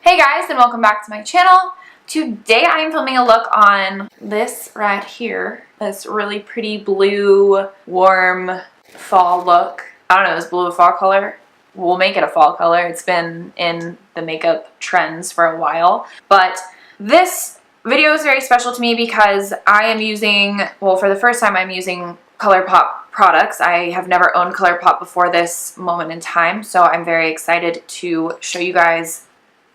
Hey guys, and welcome back to my channel. Today I am filming a look on this right here. This really pretty blue, warm fall look. I don't know, this blue fall color. We'll make it a fall color. It's been in the makeup trends for a while. But this video is very special to me because I am using, well, for the first time I'm using Colourpop products. I have never owned Colourpop before this moment in time, so I'm very excited to show you guys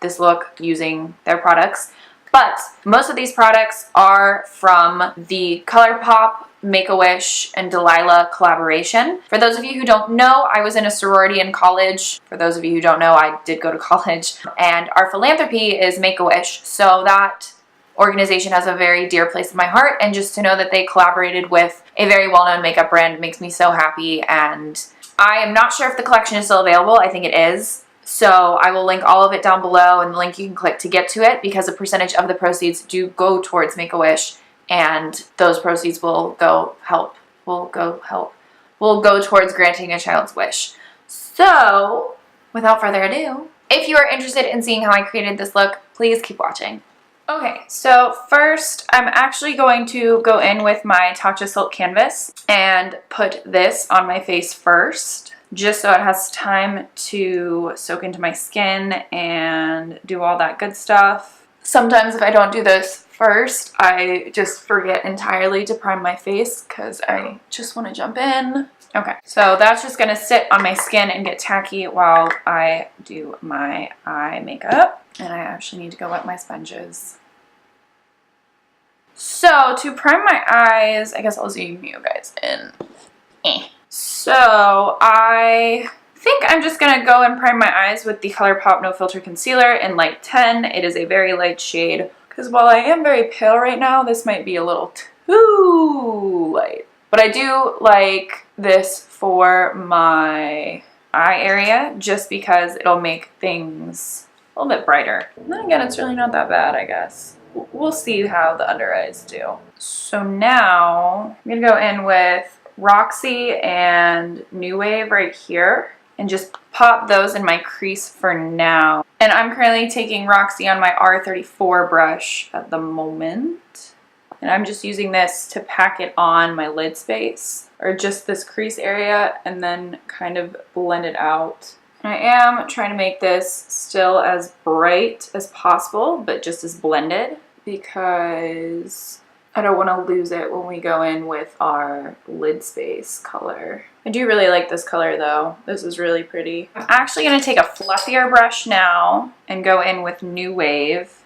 this look using their products. But most of these products are from the Colourpop, Make-A-Wish, and Delilah collaboration. For those of you who don't know, I was in a sorority in college. For those of you who don't know, I did go to college. And our philanthropy is Make-A-Wish, so that organization has a very dear place in my heart. And just to know that they collaborated with a very well-known makeup brand makes me so happy. And I am not sure if the collection is still available. I think it is. So I will link all of it down below, and the link you can click to get to it, because a percentage of the proceeds do go towards Make-A-Wish, and those proceeds will go towards granting a child's wish. So without further ado, if you are interested in seeing how I created this look, please keep watching. Okay, so first I'm actually going to go in with my Tatcha Silk Canvas and put this on my face first, just so it has time to soak into my skin and do all that good stuff. Sometimes if I don't do this first, I just forget entirely to prime my face because I just want to jump in. Okay, so that's just going to sit on my skin and get tacky while I do my eye makeup. And I actually need to go wet my sponges. So to prime my eyes, I guess I'll zoom you guys in. So I think I'm just going to go and prime my eyes with the Colourpop No Filter Concealer in Light 10. It is a very light shade, because while I am very pale right now, this might be a little too light. But I do like this for my eye area, just because it'll make things a little bit brighter. And then again, it's really not that bad, I guess. We'll see how the under eyes do. So now I'm going to go in with Roxy and New Wave right here and just pop those in my crease for now. And I'm currently taking Roxy on my R34 brush at the moment. And I'm just using this to pack it on my lid space, or just this crease area, and then kind of blend it out. And I am trying to make this still as bright as possible, but just as blended, because I don't want to lose it when we go in with our lid space color. I do really like this color though. This is really pretty. I'm actually going to take a fluffier brush now and go in with New Wave.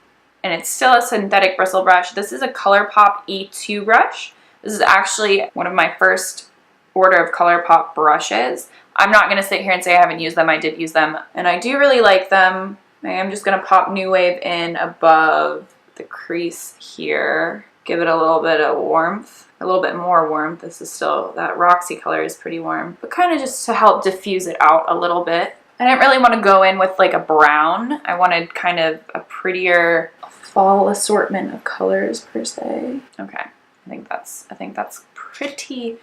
And it's still a synthetic bristle brush. This is a Colourpop E2 brush. This is actually one of my first order of Colourpop brushes. I'm not going to sit here and say I haven't used them. I did use them, and I do really like them. I am just going to pop New Wave in above the crease here. Give it a little bit of warmth, a little bit more warmth. This is still, that Roxy color is pretty warm, but kind of just to help diffuse it out a little bit. I didn't really want to go in with like a brown. I wanted kind of a prettier fall assortment of colors per se. Okay, I think that's pretty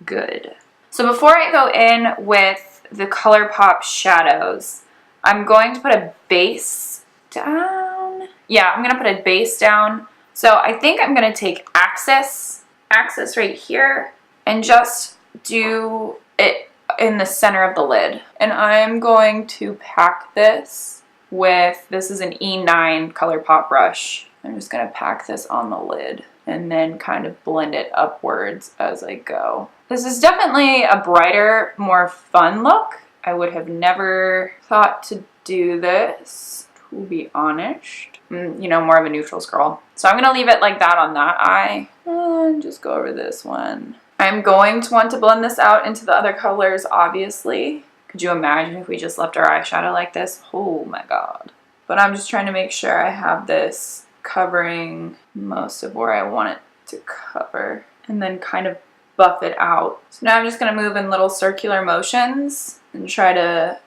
good. So before I go in with the Colourpop shadows, I'm going to put a base down. Yeah, I'm going to put a base down. So I think I'm going to take Axis right here, and just do it in the center of the lid. And I'm going to pack this with, this is an E9 Colourpop brush. I'm just going to pack this on the lid and then kind of blend it upwards as I go. This is definitely a brighter, more fun look. I would have never thought to do this, to be honest. You know, more of a neutrals girl. So I'm going to leave it like that on that eye and just go over this one. I'm going to want to blend this out into the other colors, obviously. Could you imagine if we just left our eyeshadow like this? Oh my god. But I'm just trying to make sure I have this covering most of where I want it to cover, and then kind of buff it out. So now I'm just going to move in little circular motions and try to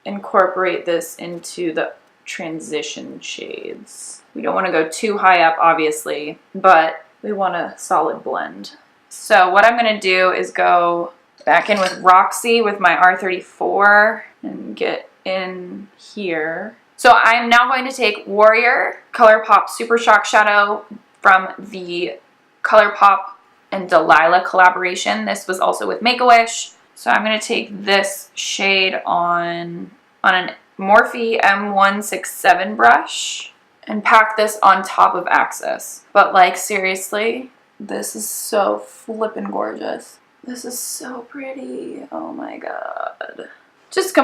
incorporate this into the transition shades. We don't want to go too high up, obviously, but we want a solid blend. So what I'm going to do is go back in with Roxy with my R34 and get in here So I'm now going to take Warrior Colourpop Super Shock Shadow from the Colourpop and Delilah collaboration. This was also with Make-A-Wish. So I'm going to take this shade on an Morphe M167 brush and pack this on top of Axis. But like seriously, this is so flippin' gorgeous. This is so pretty. Oh my god. Just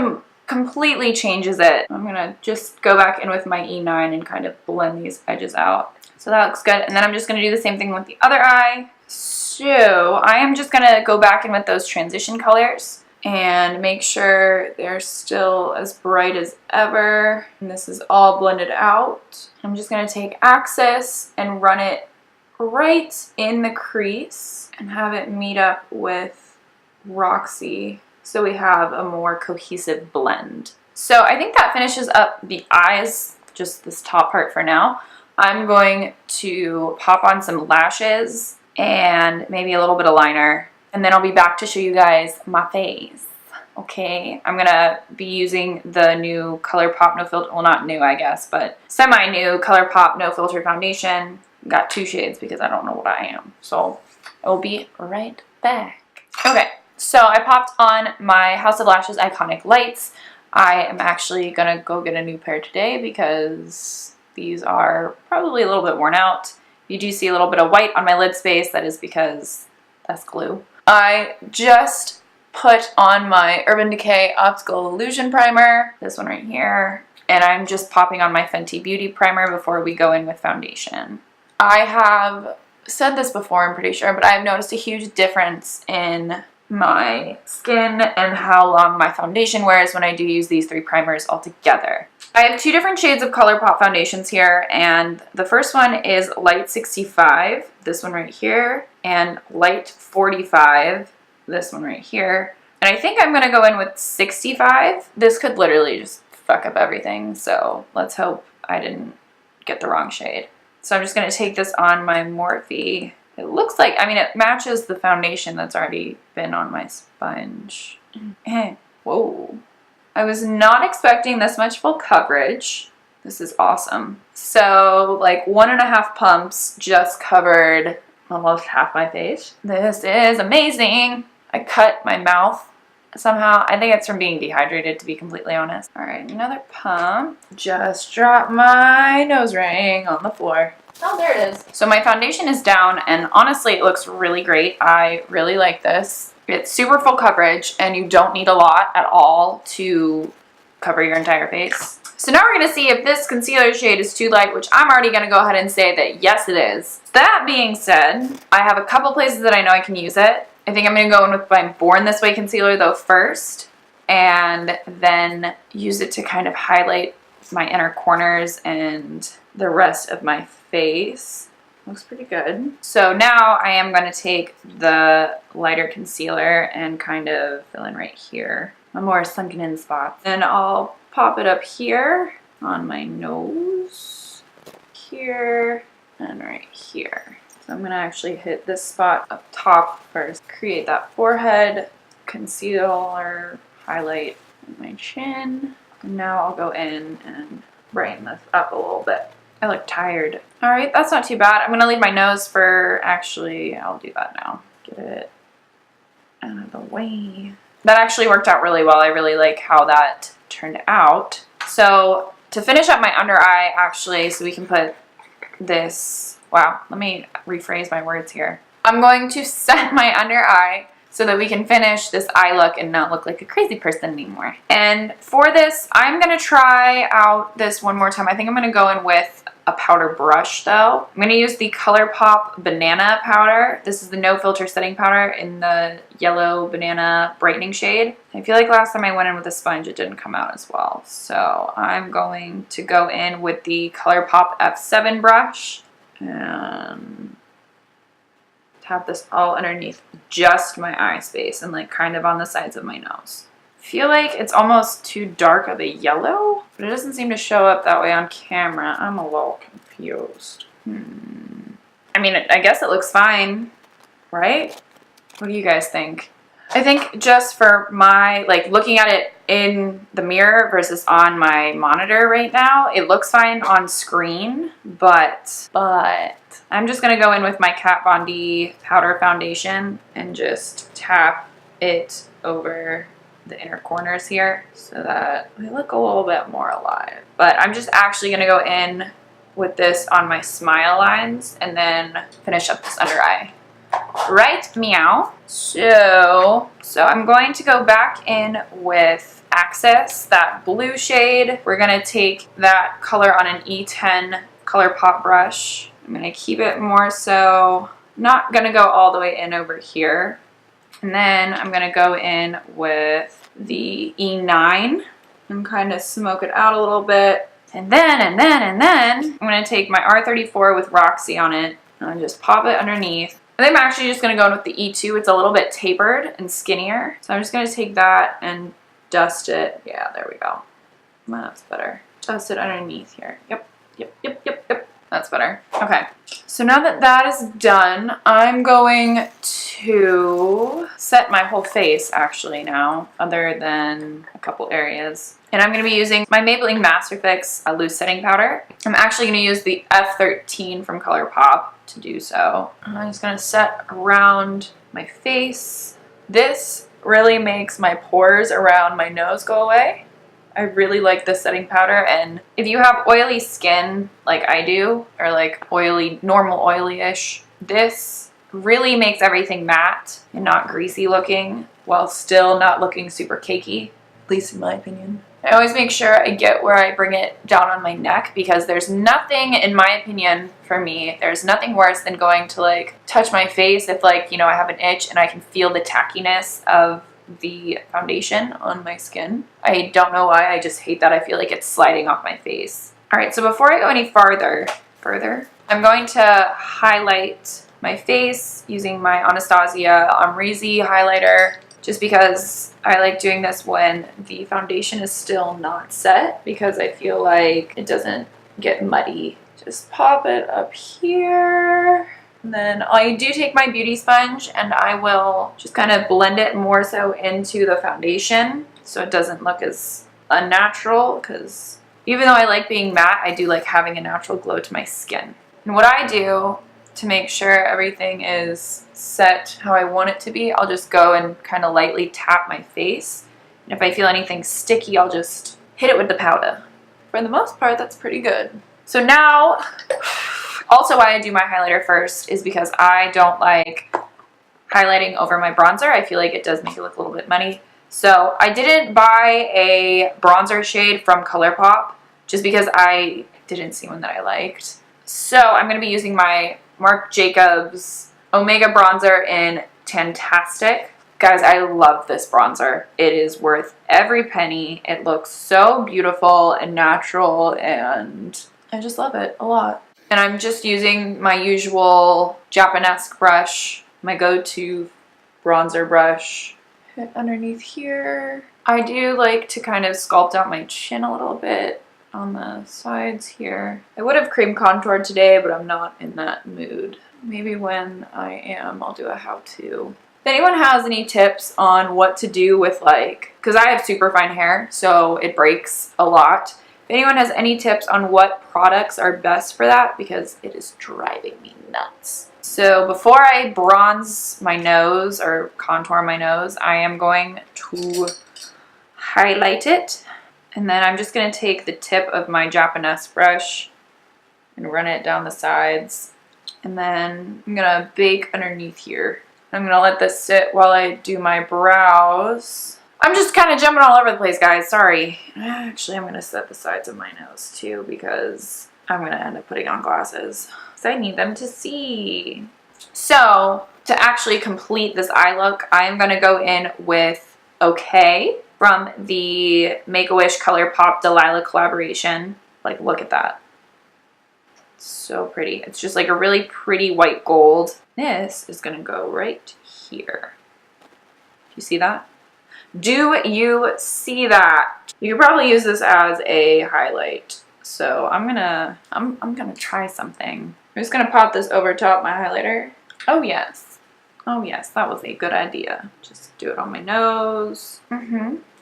completely changes it. I'm gonna just go back in with my E9 and kind of blend these edges out. So that looks good. And then I'm just gonna do the same thing with the other eye. So I am just gonna go back in with those transition colors and make sure they're still as bright as ever. And this is all blended out. I'm just gonna take Axis and run it right in the crease and have it meet up with Roxy so we have a more cohesive blend. So I think that finishes up the eyes, just this top part for now. I'm going to pop on some lashes and maybe a little bit of liner, and then I'll be back to show you guys my face. Okay, I'm gonna be using the new Colourpop No Filter, well not new I guess, but semi-new Colourpop No Filter foundation. Got 2 shades because I don't know what I am. So I'll be right back. Okay, so I popped on my House of Lashes Iconic Lights. I am actually gonna go get a new pair today because these are probably a little bit worn out. You do see a little bit of white on my lid space. That is because that's glue. I just put on my Urban Decay Optical Illusion Primer, this one right here, and I'm just popping on my Fenty Beauty Primer before we go in with foundation. I have said this before, I'm pretty sure, but I've noticed a huge difference in my skin and how long my foundation wears when I do use these 3 primers all together. I have 2 different shades of Colourpop foundations here, and the first one is Light 65, this one right here, and Light 45, this one right here. And I think I'm going to go in with 65. This could literally just fuck up everything, so let's hope I didn't get the wrong shade. So I'm just going to take this on my Morphe. It looks like, I mean, it matches the foundation that's already been on my sponge. Whoa. I was not expecting this much full coverage. This is awesome. So like 1.5 pumps just covered almost half my face. This is amazing. I cut my mouth somehow. I think it's from being dehydrated, to be completely honest. All right, another pump. Just dropped my nose ring on the floor. Oh, there it is. So my foundation is down, and honestly, it looks really great. I really like this. It's super full coverage, and you don't need a lot at all to cover your entire face. So now we're going to see if this concealer shade is too light, which I'm already going to go ahead and say that yes, it is. That being said, I have a couple places that I know I can use it. I think I'm going to go in with my Born This Way concealer though first, and then use it to kind of highlight my inner corners and the rest of my face. Looks pretty good. So now I am going to take the lighter concealer and kind of fill in right here, my more sunken in spots. And I'll pop it up here on my nose, here, and right here. So I'm going to actually hit this spot up top first. Create that forehead, concealer, highlight my chin. And now I'll go in and brighten this up a little bit. I look tired. All right, that's not too bad. I'm going to leave my nose for, actually, I'll do that now. Get it out of the way. That actually worked out really well. I really like how that turned out. So to finish up my under eye, actually, so we can put this, wow, let me rephrase my words here. I'm going to set my under eye so that we can finish this eye look and not look like a crazy person anymore. And for this, I'm going to try out this one more time. I think I'm going to go in with a powder brush though. I'm going to use the Colourpop Banana powder. This is the No Filter setting powder in the yellow banana brightening shade. I feel like last time I went in with a sponge, it didn't come out as well. So I'm going to go in with the Colourpop F7 brush and have this all underneath just my eye space and like kind of on the sides of my nose. I feel like it's almost too dark of a yellow, but it doesn't seem to show up that way on camera. I'm a little confused. I mean, I guess it looks fine, right? What do you guys think? I think just for my, like, looking at it in the mirror versus on my monitor right now, it looks fine on screen, but I'm just going to go in with my Kat Von D powder foundation and just tap it over the inner corners here so that we look a little bit more alive. But I'm just actually going to go in with this on my smile lines and then finish up this under eye. Right, meow. So I'm going to go back in with Access, that blue shade. We're going to take that color on an E10 Colourpop brush. I'm going to keep it more so, not going to go all the way in over here. And then I'm going to go in with the E9 and kind of smoke it out a little bit. And then I'm going to take my R34 with Roxy on it and just pop it underneath. I think I'm actually just going to go in with the E2. It's a little bit tapered and skinnier. So I'm just going to take that and dust it. Yeah, there we go. That's better. Dust it underneath here. Yep. That's better. Okay. So now that that is done, I'm going to set my whole face actually now, other than a couple areas. And I'm going to be using my Maybelline Master Fix loose setting powder. I'm actually going to use the F13 from Colourpop to do so. I'm just going to set around my face. This really makes my pores around my nose go away. I really like this setting powder, and if you have oily skin like I do, or like oily, normal oily-ish, this really makes everything matte and not greasy looking while still not looking super cakey, at least in my opinion. I always make sure I get where I bring it down on my neck, because there's nothing, in my opinion, for me, there's nothing worse than going to like touch my face if like, you know, I have an itch and I can feel the tackiness of the foundation on my skin. I don't know why, I just hate that. I feel like it's sliding off my face. All right, so before I go any further, I'm going to highlight my face using my Anastasia AMREZY highlighter, just because I like doing this when the foundation is still not set, because I feel like it doesn't get muddy. Just pop it up here. And then I do take my beauty sponge and I will just kind of blend it more so into the foundation so it doesn't look as unnatural, because even though I like being matte, I do like having a natural glow to my skin. And what I do to make sure everything is set how I want it to be, I'll just go and kind of lightly tap my face. And if I feel anything sticky, I'll just hit it with the powder. For the most part, that's pretty good. So now, also why I do my highlighter first is because I don't like highlighting over my bronzer. I feel like it does make it look a little bit muddy. So I didn't buy a bronzer shade from Colourpop just because I didn't see one that I liked. So I'm going to be using my Marc Jacobs Omega bronzer in Tantastic. Guys, I love this bronzer. It is worth every penny. It looks so beautiful and natural, and I just love it a lot. And I'm just using my usual Japanese brush, my go-to bronzer brush. Hit underneath here. I do like to kind of sculpt out my chin a little bit on the sides here. I would have cream contoured today, but I'm not in that mood. Maybe when I am, I'll do a how-to. If anyone has any tips on what to do with like, because I have super fine hair, so it breaks a lot. If anyone has any tips on what products are best for that, because it is driving me nuts. So before I bronze my nose or contour my nose, I am going to highlight it. And then I'm just going to take the tip of my Japanese brush and run it down the sides. And then I'm going to bake underneath here. I'm going to let this sit while I do my brows. I'm just kind of jumping all over the place, guys. Sorry. Actually, I'm going to set the sides of my nose too, because I'm going to end up putting on glasses. Because I need them to see. So, to actually complete this eye look, I'm going to go in with Okay from the Make-A-Wish Colourpop Delilah collaboration. Like, look at that. It's so pretty. It's just like a really pretty white gold. This is going to go right here. Do you see that? Do you see that? You could probably use this as a highlight. So I'm gonna try something. I'm just gonna pop this over top my highlighter. Oh yes. Oh yes, that was a good idea. Just do it on my nose.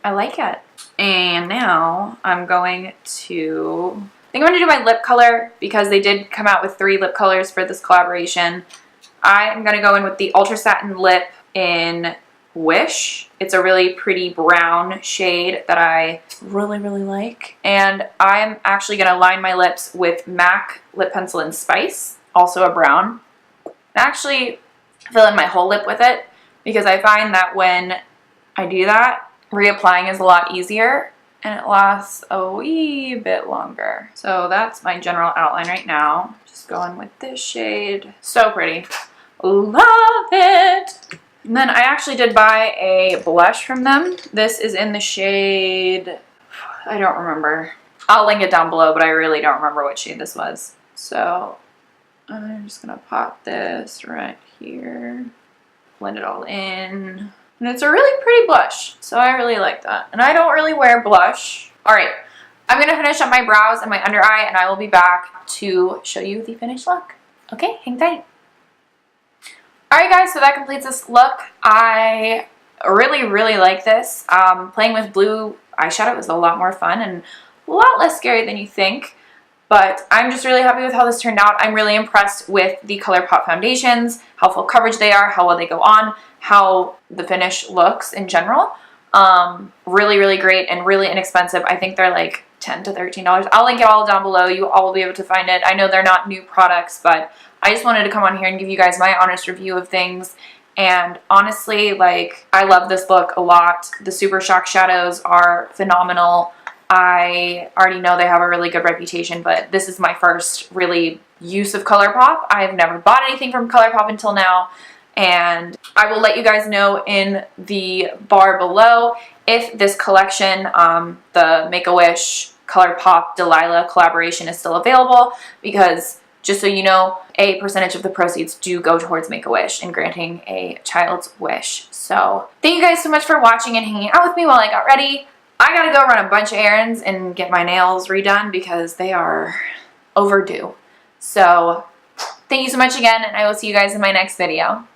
I like it. And now I'm going to, I think I'm going to do my lip color because they did come out with 3 lip colors for this collaboration. I'm going to go in with the Ultra Satin Lip in Wish. It's a really pretty brown shade that I really, really like. And I'm actually going to line my lips with MAC Lip Pencil in Spice, also a brown. And actually fill in my whole lip with it because I find that when I do that, reapplying is a lot easier and it lasts a wee bit longer. So that's my general outline right now. Just going with this shade. So pretty. Love it! And then I actually did buy a blush from them. This is in the shade, I don't remember. I'll link it down below, but I really don't remember what shade this was. So I'm just gonna pop this right here. Blend it all in. And it's a really pretty blush, so I really like that. And I don't really wear blush. All right, I'm gonna finish up my brows and my under eye, and I will be back to show you the finished look. Okay, hang tight. All right, guys, so that completes this look. I really, really like this. Playing with blue eyeshadow was a lot more fun and a lot less scary than you think. But I'm just really happy with how this turned out. I'm really impressed with the Colourpop foundations, how full coverage they are, how well they go on, how the finish looks in general. Really, really great and really inexpensive. I think they're like $10 to $13. I'll link it all down below. You all will be able to find it. I know they're not new products, but I just wanted to come on here and give you guys my honest review of things. And honestly, like, I love this look a lot. The Super Shock shadows are phenomenal. I already know they have a really good reputation, but this is my first really use of Colourpop. I've never bought anything from Colourpop until now, and I will let you guys know in the bar below if this collection, the Make-A-Wish Colourpop Delilah collaboration, is still available, because just so you know, a percentage of the proceeds do go towards Make-A-Wish and granting a child's wish. So thank you guys so much for watching and hanging out with me while I got ready. I gotta go run a bunch of errands and get my nails redone because they are overdue. So thank you so much again, and I will see you guys in my next video.